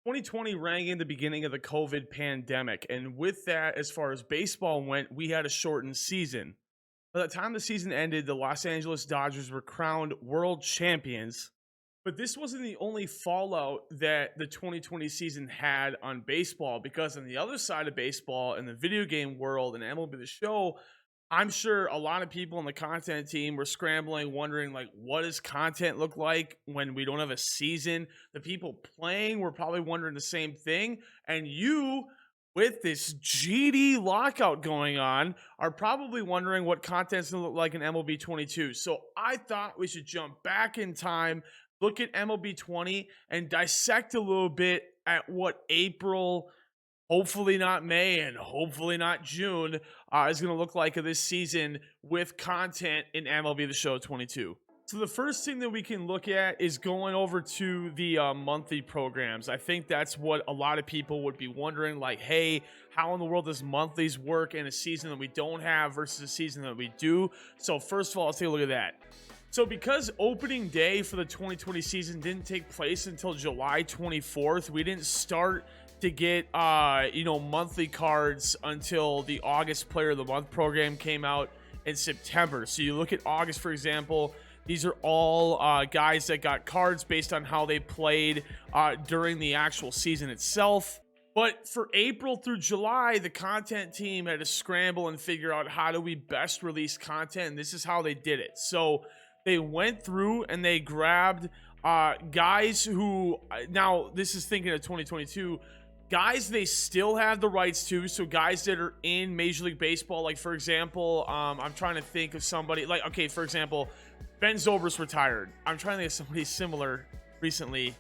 2020 rang in the beginning of the COVID pandemic, and with that, as far as baseball went, we had a shortened season. By the time the season ended, the Los Angeles Dodgers were crowned world champions. But this wasn't the only fallout that the 2020 season had on baseball, because on the other side of baseball, in the video game world and MLB The Show, I'm sure a lot of people on the content team were scrambling, wondering, like, what does content look like when we don't have a season? The people playing were probably wondering the same thing. And you, with this GD lockout going on, are probably wondering what content's gonna look like in MLB 22. So I thought we should jump back in time, look at MLB 20, and dissect a little bit at what April, hopefully not May, and hopefully not June, is going to look like this season with content in MLB The Show 22. So the first thing that we can look at is going over to the monthly programs. I think that's what a lot of people would be wondering, like, hey, how in the world does monthlies work in a season that we don't have versus a season that we do? So first of all, let's take a look at that. So because opening day for the 2020 season didn't take place until July 24th, we didn't start to get monthly cards until the August Player of the Month program came out in September. So you look at August, for example, these are all guys that got cards based on how they played during the actual season itself. But for April through July, the content team had to scramble and figure out how do we best release content, and this is how they did it. So they went through and they grabbed guys who, now this is thinking of 2022, guys they still have the rights to, so guys that are in Major League Baseball, like for example, I'm trying to think of somebody, like, okay, for example, Ben Zobrist retired. I'm trying to think of somebody similar recently.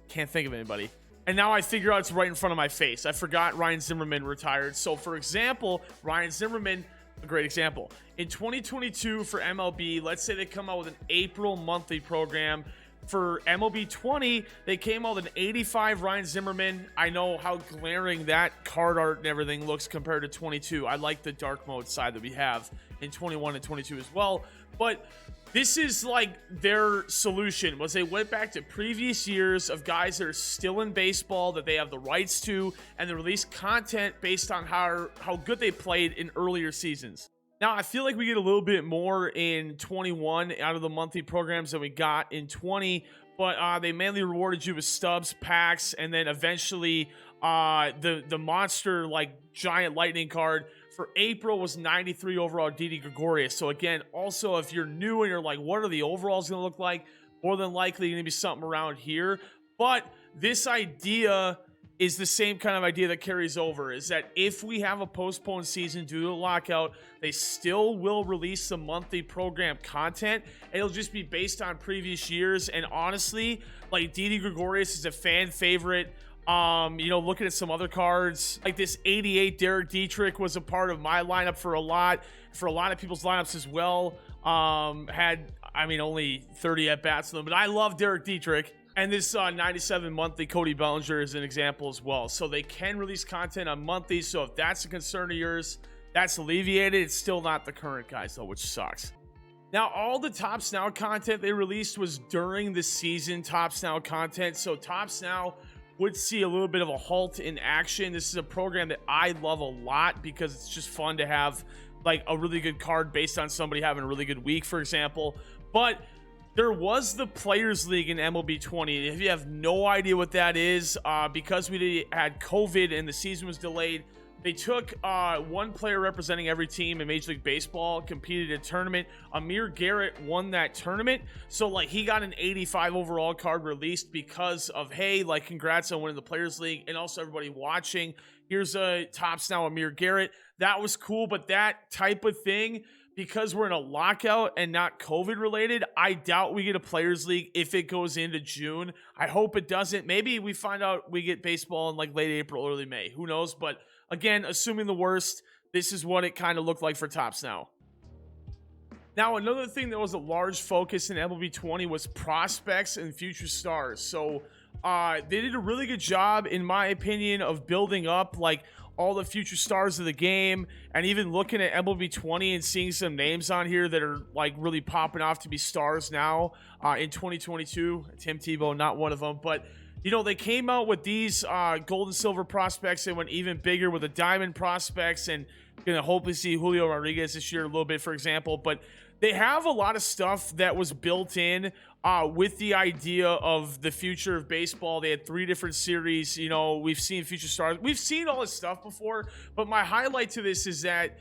Can't think of anybody. And now I figure out it's right in front of my face. I forgot Ryan Zimmerman retired. So for example, Ryan Zimmerman, a great example. In 2022 for MLB, let's say they come out with an April monthly program. For MLB 20, they came out with an 85 Ryan Zimmerman. I know how glaring that card art and everything looks compared to 22. I like the dark mode side that we have in 21 and 22 as well. But this is like their solution, was they went back to previous years of guys that are still in baseball that they have the rights to, and they release content based on how good they played in earlier seasons. Now, I feel like we get a little bit more in 21 out of the monthly programs that we got in 20, but they mainly rewarded you with stubs, packs, and then eventually the monster, like, giant lightning card for April was 93 overall Didi Gregorius. So again, also, if you're new and you're like, what are the overalls going to look like? More than likely going to be something around here. But this idea is the same kind of idea that carries over, is that if we have a postponed season due to the lockout, they still will release the monthly program content. It'll just be based on previous years. And honestly, like, Didi Gregorius is a fan favorite. Looking at some other cards, like this 88 Derek Dietrich was a part of my lineup for a lot of people's lineups as well. Only 30 at bats in them, but I love Derek Dietrich. And this 97 monthly Cody Bellinger is an example as well. So they can release content on monthlies. So if that's a concern of yours, that's alleviated. It's still not the current guys though, which sucks. Now, all the Tops Now content they released was during the season Tops Now content. So Tops Now would see a little bit of a halt in action. This is a program that I love a lot because it's just fun to have, like, a really good card based on somebody having a really good week, for example. But there was the Players League in MLB 20. If you have no idea what that is, because we had COVID and the season was delayed, they took one player representing every team in Major League Baseball, competed in a tournament. Amir Garrett won that tournament. So, like, he got an 85 overall card released because of, hey, like, congrats on winning the Players League. And also everybody watching, here's a Tops Now Amir Garrett. That was cool, but that type of thing, because we're in a lockout and not COVID related, I doubt we get a Players League if it goes into June. I hope it doesn't. Maybe we find out we get baseball in like late April, early May. Who knows? But again, assuming the worst, this is what it kind of looked like for Tops Now. Now, another thing that was a large focus in MLB 20 was prospects and future stars. So they did a really good job, in my opinion, of building up, like, all the future stars of the game, and even looking at MLB 20 and seeing some names on here that are, like, really popping off to be stars now in 2022. Tim Tebow, not one of them, but you know, they came out with these gold and silver prospects and went even bigger with the diamond prospects, and gonna hopefully see Julio Rodriguez this year a little bit, for example. But they have a lot of stuff that was built in with the idea of the future of baseball. They had 3 different series. You know, we've seen future stars. We've seen all this stuff before, but my highlight to this is that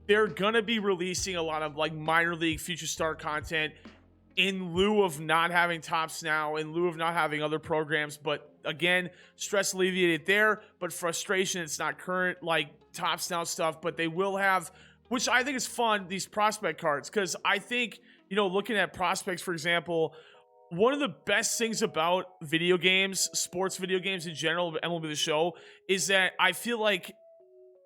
they're gonna be releasing a lot of like minor league future star content in lieu of not having Tops Now, in lieu of not having other programs. But again, stress alleviated there, but frustration, it's not current like Tops Now stuff. But they will have, which I think is fun, these prospect cards, because I think, you know, looking at prospects, for example, one of the best things about video games, sports video games in general, MLB The Show, is that I feel like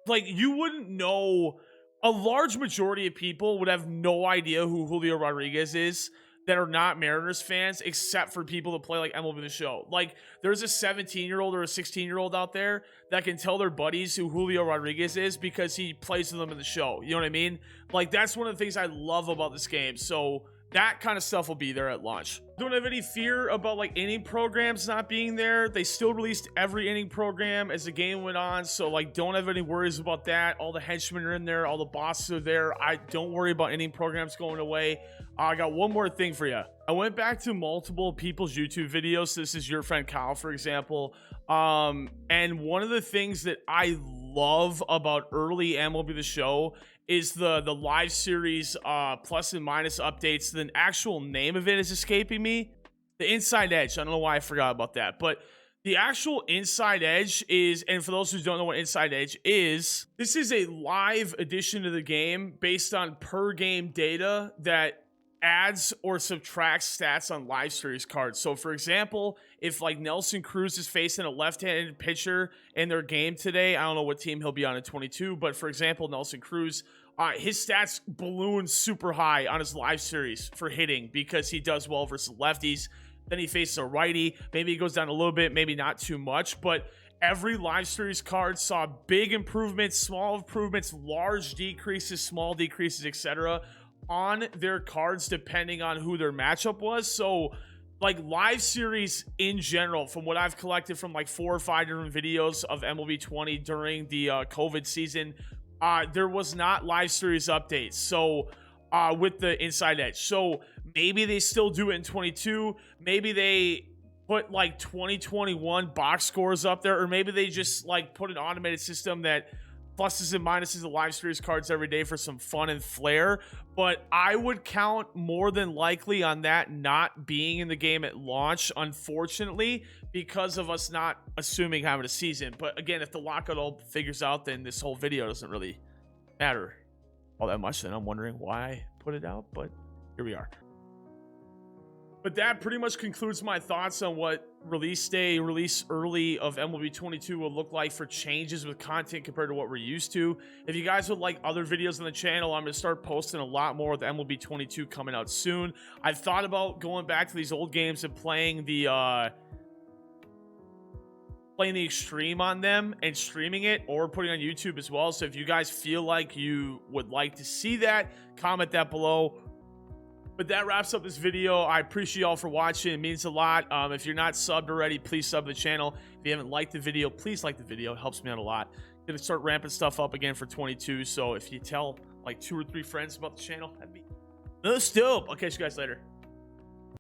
you wouldn't know, a large majority of people would have no idea who Julio Rodriguez is that are not Mariners fans, except for people that play like MLB The Show. Like, there's a 17-year-old or a 16-year-old out there that can tell their buddies who Julio Rodriguez is because he plays with them in the show. You know what I mean? Like, that's one of the things I love about this game. So that kind of stuff will be there at launch. Don't have any fear about like inning programs not being there. They still released every inning program as the game went on, so like don't have any worries about that. All the henchmen are in there, all the bosses are there. I don't worry about inning programs going away. I got one more thing for you. I went back to multiple people's YouTube videos. This is your friend Kyle, for example. And one of the things that I love about early MLB The Show is the live series plus and minus updates. The actual name of it is escaping me. The Inside Edge. I don't know why I forgot about that. But the actual Inside Edge is, and for those who don't know what Inside Edge is, this is a live addition to the game based on per game data that adds or subtracts stats on live series cards. So for example, if like Nelson Cruz is facing a left-handed pitcher in their game today, I don't know what team he'll be on in 22, but for example, Nelson Cruz, his stats balloon super high on his live series for hitting because he does well versus lefties. Then he faces a righty. Maybe he goes down a little bit, maybe not too much, but every live series card saw big improvements, small improvements, large decreases, small decreases, etc. on their cards depending on who their matchup was. So like live series in general, from what I've collected from like 4 or 5 different videos of MLB 20 during the COVID season, there was not live series updates. So with the Inside Edge, so maybe they still do it in 22. Maybe they put like 2021 box scores up there, or maybe they just like put an automated system that pluses and minuses the live series cards every day for some fun and flair. But I would count more than likely on that not being in the game at launch, unfortunately, because of us not assuming having a season. But again, if the lockout all figures out, then this whole video doesn't really matter all that much. Then I'm wondering why I put it out, but here we are. But that pretty much concludes my thoughts on what release early of MLB 22 will look like for changes with content compared to what we're used to. If you guys would like other videos on the channel, I'm going to start posting a lot more with MLB 22 coming out soon. I've thought about going back to these old games and playing the extreme on them and streaming it, or putting on YouTube as well. So if you guys feel like you would like to see that, comment that below. But that wraps up this video. I appreciate y'all for watching. It means a lot. If you're not subbed already, please sub the channel. If you haven't liked the video, please like the video. It helps me out a lot. Gonna start ramping stuff up again for 22. So if you tell like 2 or 3 friends about the channel, that'd be dope. I'll catch you guys later.